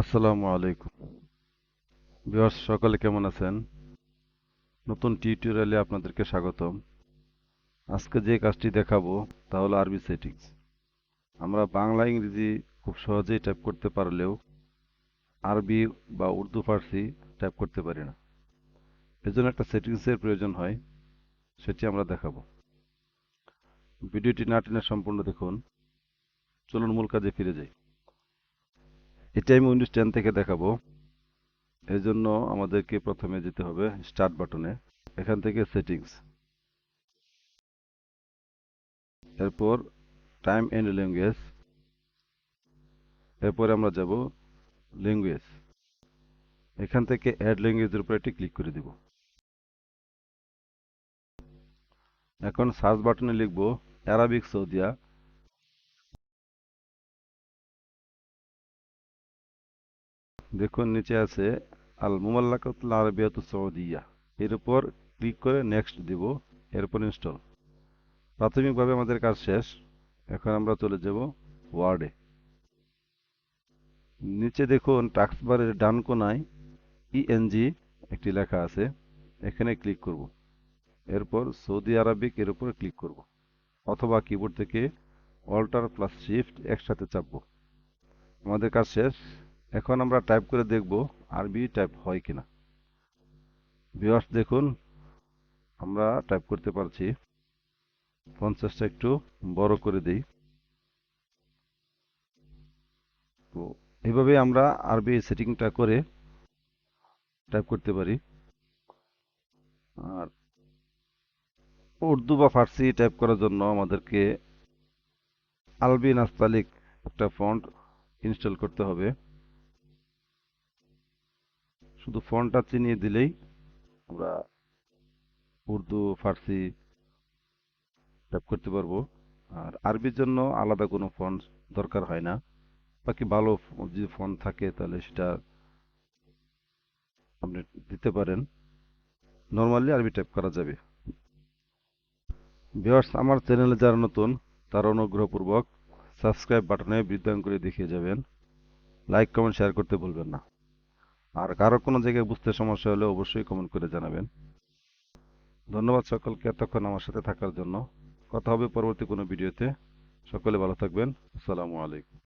আসসালামু আলাইকুম ভিউয়ার্স, সকলে কেমন আছেন? নতুন টিউটোরিয়ালে আপনাদেরকে স্বাগতম। আজকে যে কাজটি দেখাবো তা হলো আরবি সেটিংস। আমরা বাংলা ইংরেজি খুব সহজেই টাইপ করতে পারলেও আরবি বা উর্দু ফার্সি টাইপ করতে পারি না। এজন্য একটা সেটিংসের প্রয়োজন হয়, সেটি আমরা দেখাবো। ভিডিওটি না টেনে সম্পূর্ণ দেখুন। চলুন মূল কাজে ফিরে যাই। এটি আমি উইন্ডোজ 10 থেকে দেখাবো। এজন্য আমাদেরকে প্রথমে যেতে হবে স্টার্ট বাটনে, এখান থেকে সেটিংস, এরপর টাইম এন্ড ল্যাঙ্গুয়েজ, এরপরে আমরা যাব ল্যাঙ্গুয়েজ। এখান থেকে অ্যাড ল্যাঙ্গুয়েজের উপর একটি ক্লিক করে দিব। এখন সার্চ বাটনে লিখব অ্যারাবিক সৌদিয়া। দেখুন নিচে আছে আল মুমাল্লাকাতুল আরাবিয়াতুস সৌদিয়া, এর উপর ক্লিক করে নেক্সট দিব, এরপর ইনস্টল। প্রাথমিকভাবে আমাদের কাজ শেষ। এখন আমরা চলে যাব ওয়ার্ডে। নিচে দেখুন টাস্কবারের ডান কোনায় ইএনজি একটি লেখা আছে, এখানে ক্লিক করব। এরপর সৌদি আরবিক এর উপর ক্লিক করব, অথবা কিবোর্ড থেকে অল্টার প্লাস শিফট একসাথে চাপবো। আমাদের কাজ শেষ। এখন আমরা টাইপ করে দেখব আরবি টাইপ হয় কিনা। ভিউয়ার্স দেখুন, আমরা টাইপ করতে পারছি। ফন্ট সাইজটা একটু বড় করে দেই। তো এইভাবে আমরা আরবি সেটিংটা করে টাইপ করতে পারি। আর উর্দু বা ফার্সি টাইপ করার জন্য আমাদেরকে আরবি নাস্তালিক একটা ফন্ট ইনস্টল করতে হবে। শুধু ফন্টটা চিনিয়ে দিলেই আমরা উর্দু ফার্সি টাইপ করতে পারবো। আর আরবির জন্য আলাদা কোনো ফন্ট দরকার হয় না। বাকি ভালো যদি ফন্ট থাকে তাহলে সেটা আপনি দিতে পারেন। নরমালি আরবি টাইপ করা যাবে। ভিউয়ার্স, আমার চ্যানেলে যারা নতুন তারা অনুগ্রহপূর্বক সাবস্ক্রাইব বাটনে বৃদ্ধাঙ্গুলে দেখিয়ে যাবেন। লাইক কমেন্ট শেয়ার করতে ভুলবেন না। আর কারো কোনো জায়গায় বুঝতে সমস্যা হলে অবশ্যই কমেন্ট করে জানাবেন। ধন্যবাদ সকলকে এতক্ষণ আমার সাথে থাকার জন্য। কথা হবে পরবর্তী কোনো ভিডিওতে। সকলে ভালো থাকবেন। আসসালামু আলাইকুম।